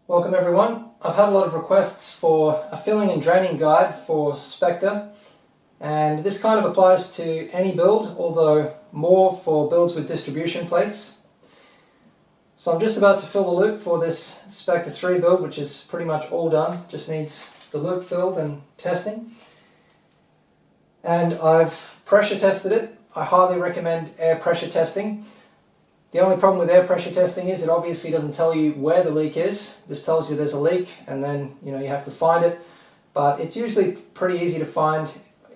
Welcome everyone. I've had a lot of requests for a filling and draining guide for Spectre, and this kind of applies to any build, although more for builds with distribution plates. So I'm just about to fill the loop for this Spectre 3 build, which is pretty much all done, just needs the loop filled and testing. And I've pressure tested it. I highly recommend air pressure testing. The only problem with air pressure testing is it obviously doesn't tell you where the leak is. It just tells you there's a leak and then you have to find it. But it's usually pretty easy to find.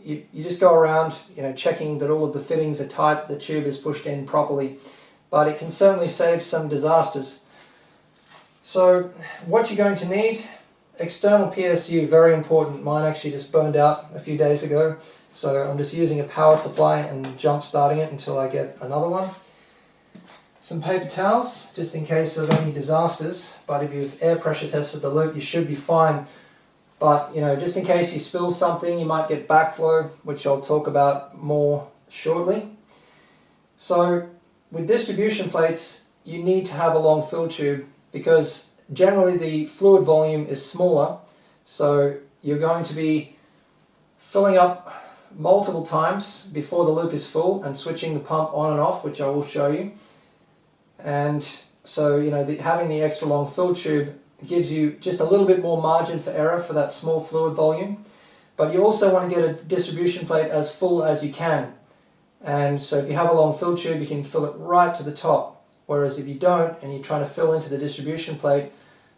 You just go around checking that all of the fittings are tight, the tube is pushed in properly. But it can certainly save some disasters. So what you're going to need, external PSU, very important. Mine actually just burned out a few days ago. So I'm just using a power supply and jump starting it until I get another one. Some paper towels, just in case of any disasters, but if you've air pressure tested the loop, you should be fine. But, just in case you spill something, you might get backflow, which I'll talk about more shortly. So, with distribution plates, you need to have a long fill tube, because generally the fluid volume is smaller, so you're going to be filling up multiple times before the loop is full and switching the pump on and off, which I will show you. And so, having the extra long fill tube gives you just a little bit more margin for error for that small fluid volume. But you also want to get a distribution plate as full as you can. And so if you have a long fill tube, you can fill it right to the top. Whereas if you don't, and you're trying to fill into the distribution plate,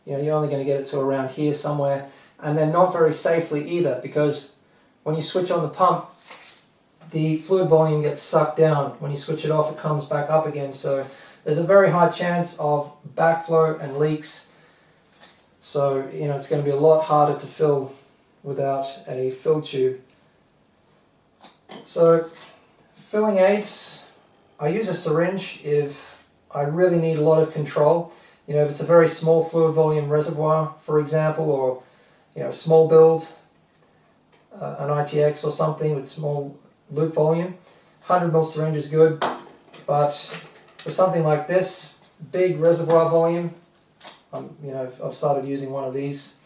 you're only going to get it to around here somewhere. And then not very safely either, because when you switch on the pump, the fluid volume gets sucked down. When you switch it off, it comes back up again. So there's a very high chance of backflow and leaks. So, it's going to be a lot harder to fill without a fill tube. So, filling aids, I use a syringe if I really need a lot of control. If it's a very small fluid volume reservoir, for example, or, a small build, an ITX or something with small loop volume, 100ml syringe is good, but for something like this, big reservoir volume, I've started using one of these.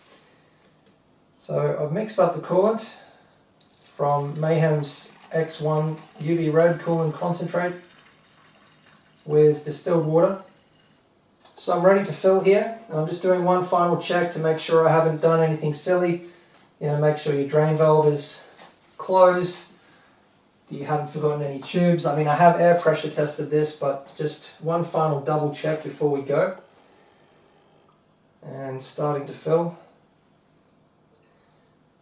So I've mixed up the coolant from Mayhem's X1 UV Red coolant concentrate with distilled water. So I'm ready to fill here, and I'm just doing one final check to make sure I haven't done anything silly. Make sure your drain valve is closed, that you haven't forgotten any tubes. I have air pressure tested this, but just one final double check before we go. And starting to fill.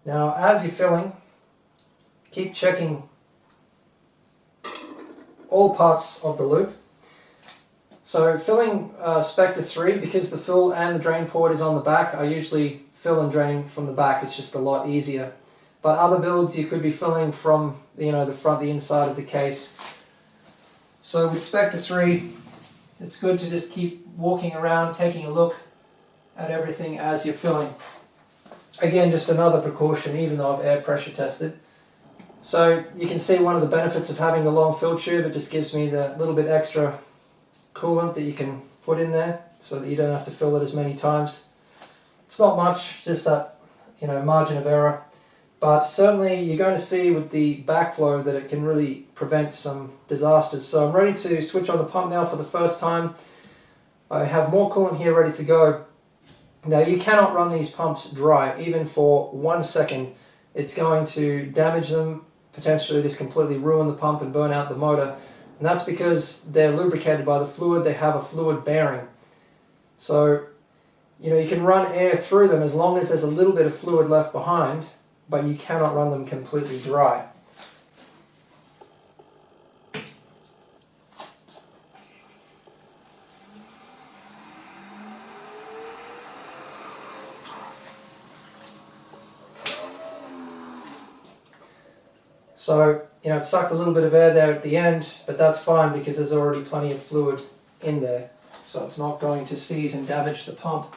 Now, as you're filling, keep checking all parts of the loop. So filling Spectre 3, because the fill and the drain port is on the back, I usually fill and drain from the back. It's just a lot easier. But other builds, you could be filling from the front, the inside of the case. So with Spectre 3, it's good to just keep walking around, taking a look at everything as you're filling. Again, just another precaution, even though I've air pressure tested. So you can see one of the benefits of having the long fill tube. It just gives me the little bit extra coolant that you can put in there, so that you don't have to fill it as many times. It's not much, just that margin of error. But certainly you're going to see with the backflow that it can really prevent some disasters. So I'm ready to switch on the pump now for the first time. I have more coolant here ready to go. Now you cannot run these pumps dry, even for 1 second. It's going to damage them, potentially just completely ruin the pump and burn out the motor. And that's because they're lubricated by the fluid, they have a fluid bearing. So, you can run air through them as long as there's a little bit of fluid left behind, but you cannot run them completely dry. So, it sucked a little bit of air there at the end, but that's fine because there's already plenty of fluid in there. So it's not going to seize and damage the pump.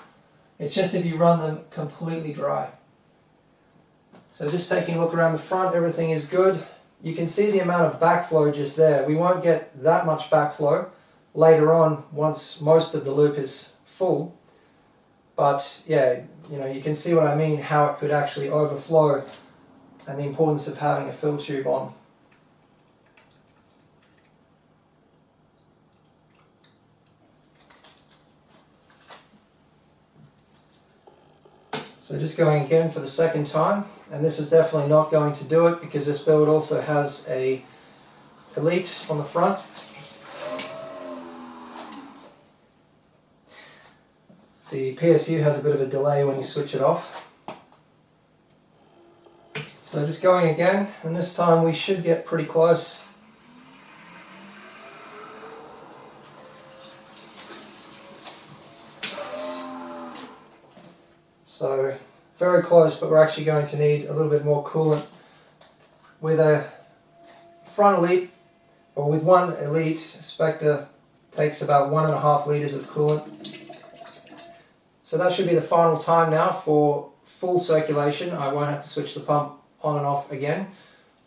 It's just if you run them completely dry. So just taking a look around the front, everything is good. You can see the amount of backflow just there. We won't get that much backflow later on once most of the loop is full. but yeah, you can see what I mean, how it could actually overflow, and the importance of having a fill tube on. So just going again for the second time, and this is definitely not going to do it because this build also has a Elite on the front. The PSU has a bit of a delay when you switch it off. So just going again, and this time we should get pretty close. So very close, but we're actually going to need a little bit more coolant. With a front Elite, or with one Elite, Spectre takes about 1.5 litres of coolant. So that should be the final time now for full circulation. I won't have to switch the pump on and off again.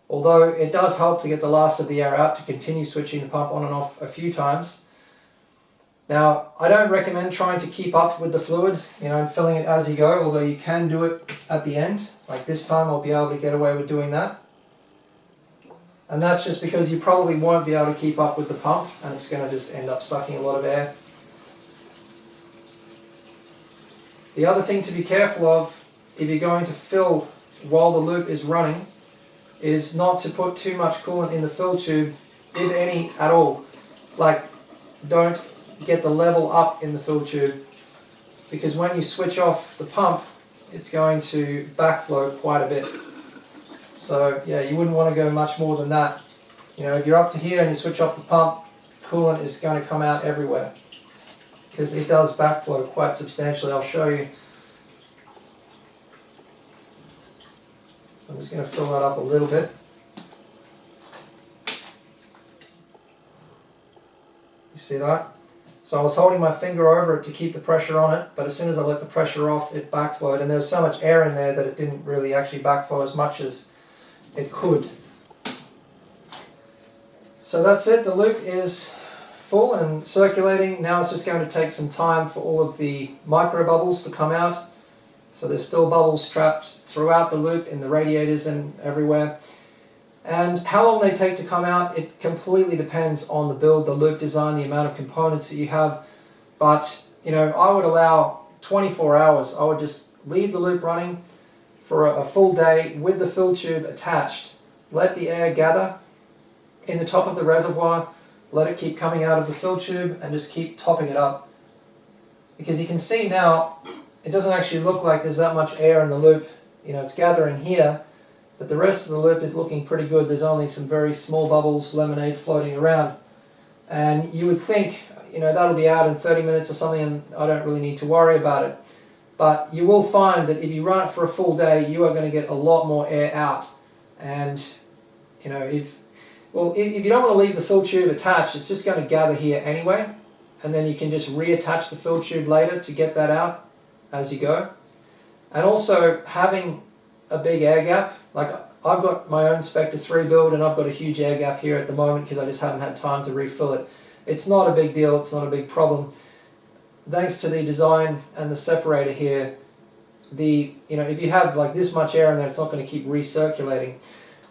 Although it does help to get the last of the air out to continue switching the pump on and off a few times. Now, I don't recommend trying to keep up with the fluid, and filling it as you go, although you can do it at the end. Like this time I'll be able to get away with doing that. And that's just because you probably won't be able to keep up with the pump, and it's going to just end up sucking a lot of air. The other thing to be careful of, if you're going to fill while the loop is running, is not to put too much coolant in the fill tube, if any at all. Like, don't get the level up in the fill tube, because when you switch off the pump, it's going to backflow quite a bit. So yeah, you wouldn't want to go much more than that. If you're up to here and you switch off the pump, coolant is going to come out everywhere, because it does backflow quite substantially. I'll show you. So I'm just going to fill that up a little bit. You see that? So I was holding my finger over it to keep the pressure on it, but as soon as I let the pressure off, it backflowed, and there's so much air in there that it didn't really actually backflow as much as it could. So that's it, the loop is full and circulating. Now it's just going to take some time for all of the micro bubbles to come out. So there's still bubbles trapped throughout the loop in the radiators and everywhere. And how long they take to come out, it completely depends on the build, the loop design, the amount of components that you have. But, I would allow 24 hours. I would just leave the loop running for a full day with the fill tube attached. Let the air gather in the top of the reservoir, let it keep coming out of the fill tube, and just keep topping it up. Because you can see now, it doesn't actually look like there's that much air in the loop. It's gathering here, but the rest of the loop is looking pretty good. There's only some very small bubbles, lemonade floating around. And you would think, that'll be out in 30 minutes or something, and I don't really need to worry about it. But you will find that if you run it for a full day, you are going to get a lot more air out. And, if you don't want to leave the fill tube attached, it's just going to gather here anyway. And then you can just reattach the fill tube later to get that out as you go. And also having a big air gap, like I've got my own Spectre 3 build and I've got a huge air gap here at the moment because I just haven't had time to refill it. It's not a big deal, it's not a big problem. Thanks to the design and the separator here, if you have like this much air in there, it's not going to keep recirculating.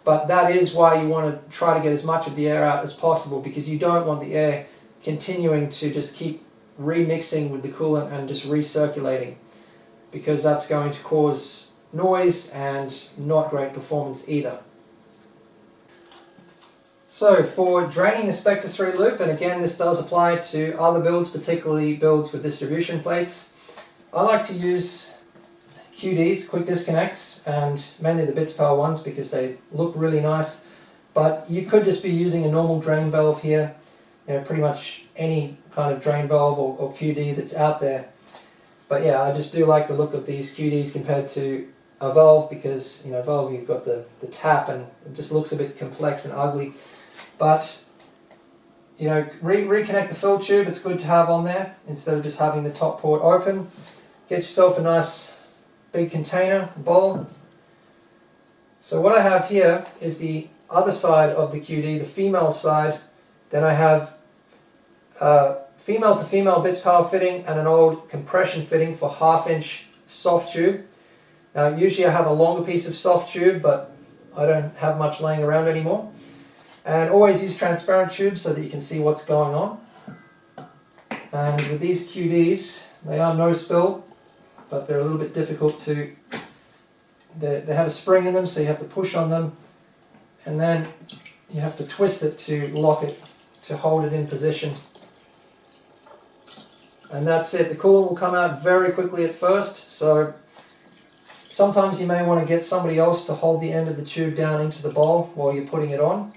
But that is why you want to try to get as much of the air out as possible, because you don't want the air continuing to just keep remixing with the coolant and just recirculating, because that's going to cause noise and not great performance either. So for draining the Spectre 3 loop, and again this does apply to other builds, particularly builds with distribution plates, I like to use QDs, quick disconnects, and mainly the bits power ones because they look really nice. But you could just be using a normal drain valve here, pretty much any kind of drain valve or QD that's out there. But yeah, I just do like the look of these QDs compared to a valve, because valve you've got the tap and it just looks a bit complex and ugly. But reconnect the fill tube, it's good to have on there instead of just having the top port open. Get yourself a nice big container, bowl. So what I have here is the other side of the QD, the female side. Then I have female to female bits power fitting and an old compression fitting for 1/2 inch soft tube. Now usually I have a longer piece of soft tube, but I don't have much laying around anymore. And always use transparent tubes so that you can see what's going on. And with these QDs, they are no spill, but they're a little bit difficult to, they have a spring in them, so you have to push on them, and then you have to twist it to lock it, to hold it in position. And that's it. The coolant will come out very quickly at first, so sometimes you may want to get somebody else to hold the end of the tube down into the bowl while you're putting it on,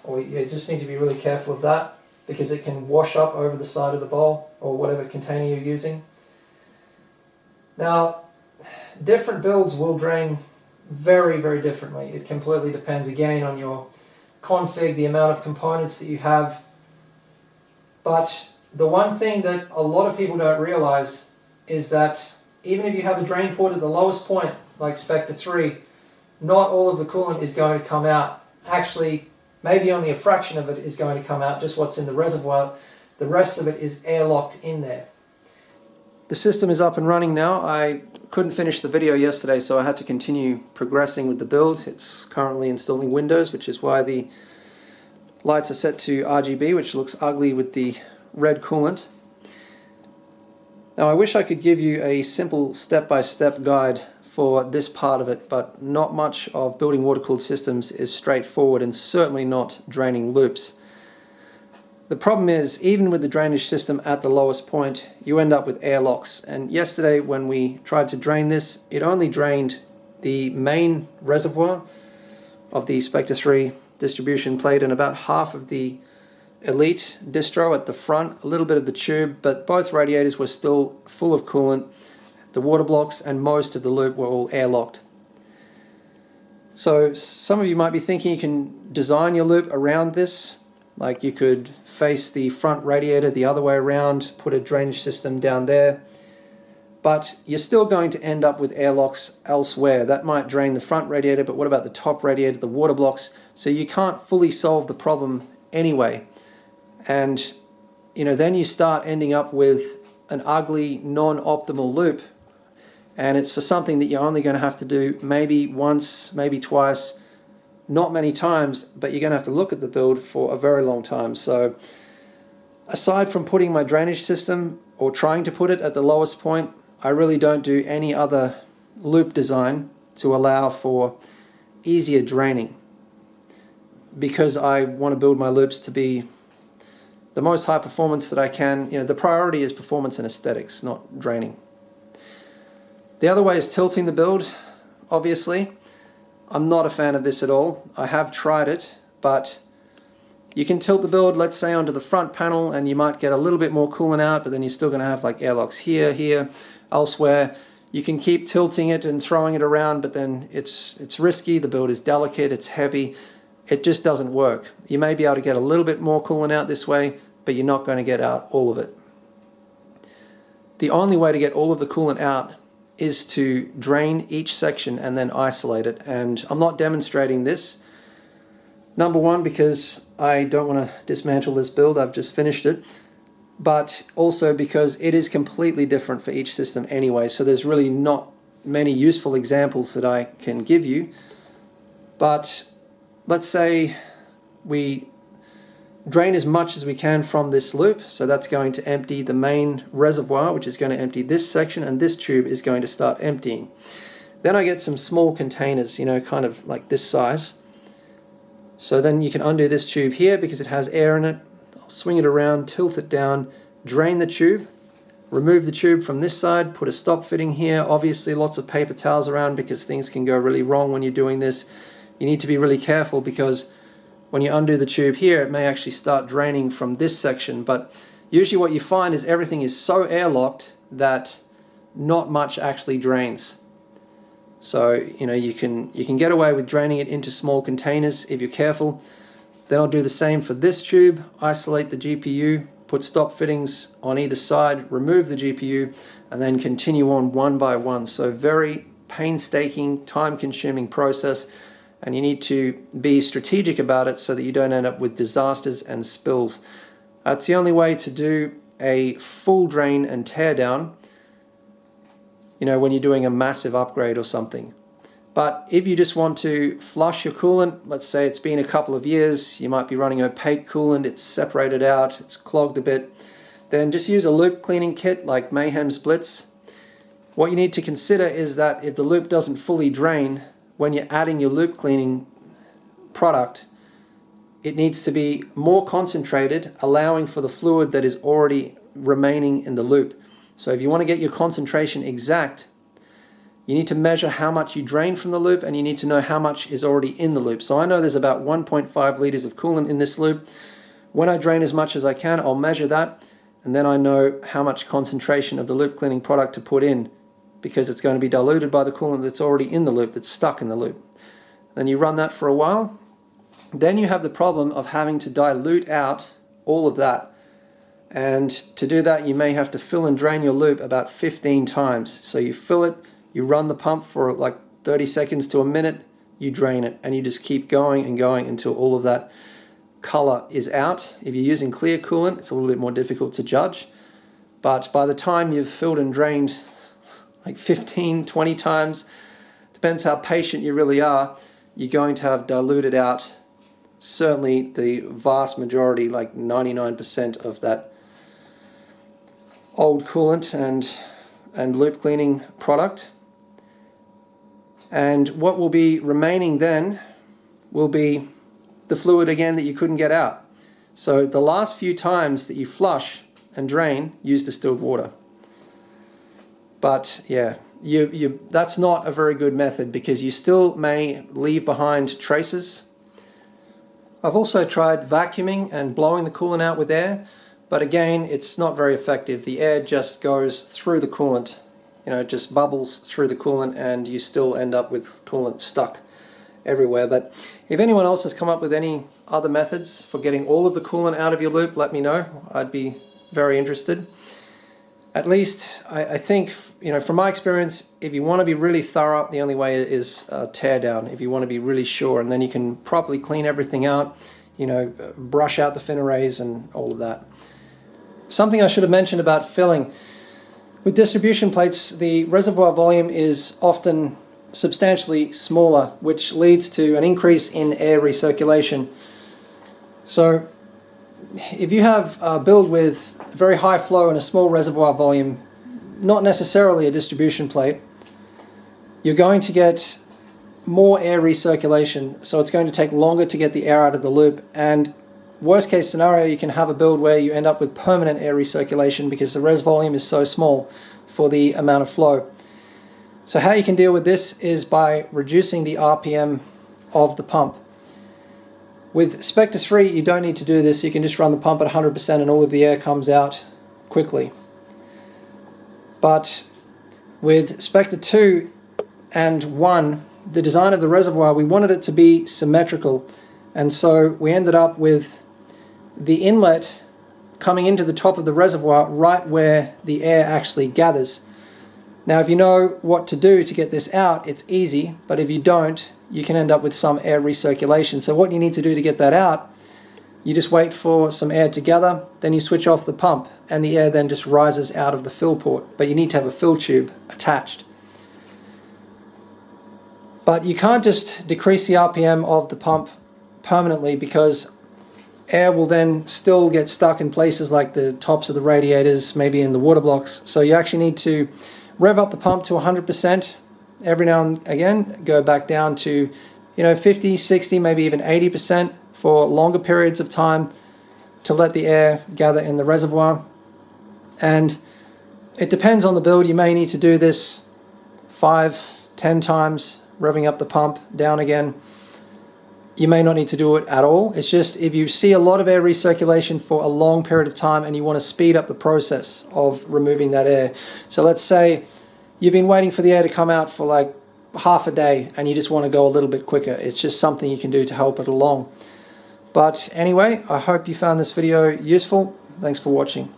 or you just need to be really careful of that, because it can wash up over the side of the bowl or whatever container you're using. Now, different builds will drain very, very differently. It completely depends again on your config, the amount of components that you have. But the one thing that a lot of people don't realize is that even if you have a drain port at the lowest point, like Spectre 3, not all of the coolant is going to come out. Actually, maybe only a fraction of it is going to come out, just what's in the reservoir. The rest of it is airlocked in there. The system is up and running now. I couldn't finish the video yesterday, so I had to continue progressing with the build. It's currently installing Windows, which is why the lights are set to RGB, which looks ugly with the red coolant. Now I wish I could give you a simple step-by-step guide for this part of it, but not much of building water-cooled systems is straightforward, and certainly not draining loops. The problem is, even with the drainage system at the lowest point, you end up with airlocks. And yesterday when we tried to drain this, it only drained the main reservoir of the Spectre 3 distribution plate and about half of the Elite distro at the front, a little bit of the tube, but both radiators were still full of coolant. The water blocks and most of the loop were all airlocked. So some of you might be thinking you can design your loop around this. Like you could face the front radiator the other way around, put a drainage system down there. But you're still going to end up with airlocks elsewhere. That might drain the front radiator, but what about the top radiator, the water blocks? So you can't fully solve the problem anyway. And then you start ending up with an ugly, non-optimal loop, and it's for something that you're only going to have to do maybe once, maybe twice, not many times, but you're going to have to look at the build for a very long time. So aside from putting my drainage system, or trying to put it at the lowest point, I really don't do any other loop design to allow for easier draining, because I want to build my loops to be the most high performance that I can. The priority is performance and aesthetics, not draining. The other way is tilting the build, obviously. I'm not a fan of this at all. I have tried it, but you can tilt the build, let's say, onto the front panel, and you might get a little bit more coolant out, but then you're still going to have like airlocks here, elsewhere. You can keep tilting it and throwing it around, but then it's risky. The build is delicate, it's heavy. It just doesn't work. You may be able to get a little bit more coolant out this way, but you're not going to get out all of it. The only way to get all of the coolant out is to drain each section and then isolate it. And I'm not demonstrating this. Number one, because I don't want to dismantle this build, I've just finished it. But also because it is completely different for each system anyway, so there's really not many useful examples that I can give you. But let's say we drain as much as we can from this loop, so that's going to empty the main reservoir, which is going to empty this section, and this tube is going to start emptying. Then I get some small containers, kind of like this size. So then you can undo this tube here because it has air in it. I'll swing it around, tilt it down, drain the tube, remove the tube from this side, put a stop fitting here. Obviously lots of paper towels around because things can go really wrong when you're doing this. You need to be really careful because when you undo the tube here, it may actually start draining from this section. But usually what you find is everything is so airlocked that not much actually drains. So you can get away with draining it into small containers if you're careful. Then I'll do the same for this tube, isolate the GPU, put stop fittings on either side, remove the GPU, and then continue on one by one. So very painstaking, time-consuming process. And you need to be strategic about it so that you don't end up with disasters and spills. It's the only way to do a full drain and tear down, you know, when you're doing a massive upgrade or something. But if you just want to flush your coolant, let's say it's been a couple of years, you might be running opaque coolant, it's separated out, it's clogged a bit, then just use a loop cleaning kit like Mayhem's Blitz. What you need to consider is that if the loop doesn't fully drain, when you're adding your loop cleaning product, it needs to be more concentrated, allowing for the fluid that is already remaining in the loop. So if you want to get your concentration exact, you need to measure how much you drain from the loop, and you need to know how much is already in the loop. So I know there's about 1.5 liters of coolant in this loop. When I drain as much as I can, I'll measure that, and then I know how much concentration of the loop cleaning product to put in, because it's going to be diluted by the coolant that's already in the loop, that's stuck in the loop. Then you run that for a while. Then you have the problem of having to dilute out all of that. And to do that, you may have to fill and drain your loop about 15 times. So you fill it, you run the pump for like 30 seconds to a minute, you drain it, and you just keep going and going until all of that color is out. If you're using clear coolant, it's a little bit more difficult to judge. But by the time you've filled and drained like 15, 20 times, depends how patient you really are, you're going to have diluted out certainly the vast majority, like 99% of that old coolant and loop cleaning product. And what will be remaining then will be the fluid again that you couldn't get out. So the last few times that you flush and drain, use distilled water. But yeah, that's not a very good method, because you still may leave behind traces. I've also tried vacuuming and blowing the coolant out with air, but again, it's not very effective. The air just goes through the coolant. You know, it just bubbles through the coolant, and you still end up with coolant stuck everywhere. But if anyone else has come up with any other methods for getting all of the coolant out of your loop, let me know. I'd be very interested. At least, I think, you know, from my experience, if you want to be really thorough, the only way is tear down, if you want to be really sure, and then you can properly clean everything out, you know, brush out the fin arrays and all of that. Something I should have mentioned about filling. With distribution plates, the reservoir volume is often substantially smaller, which leads to an increase in air recirculation. So if you have a build with very high flow and a small reservoir volume, not necessarily a distribution plate, you're going to get more air recirculation, so it's going to take longer to get the air out of the loop. And worst case scenario, you can have a build where you end up with permanent air recirculation because the res volume is so small for the amount of flow. So how you can deal with this is by reducing the RPM of the pump. With Spectre 3, you don't need to do this. You can just run the pump at 100% and all of the air comes out quickly. But with Spectre 2 and 1, the design of the reservoir, we wanted it to be symmetrical. And so we ended up with the inlet coming into the top of the reservoir right where the air actually gathers. Now, if you know what to do to get this out, it's easy, but if you don't, you can end up with some air recirculation. So what you need to do to get that out, you just wait for some air to gather, then you switch off the pump, and the air then just rises out of the fill port. But you need to have a fill tube attached. But you can't just decrease the RPM of the pump permanently, because air will then still get stuck in places like the tops of the radiators, maybe in the water blocks. So you actually need to rev up the pump to 100% every now and again, go back down to, 50, 60, maybe even 80% for longer periods of time to let the air gather in the reservoir. And it depends on the build. You may need to do this 5-10 times, revving up the pump, down again. You may not need to do it at all. It's just if you see a lot of air recirculation for a long period of time and you want to speed up the process of removing that air. So let's say you've been waiting for the air to come out for like half a day and you just want to go a little bit quicker. It's just something you can do to help it along. But anyway, I hope you found this video useful. Thanks for watching.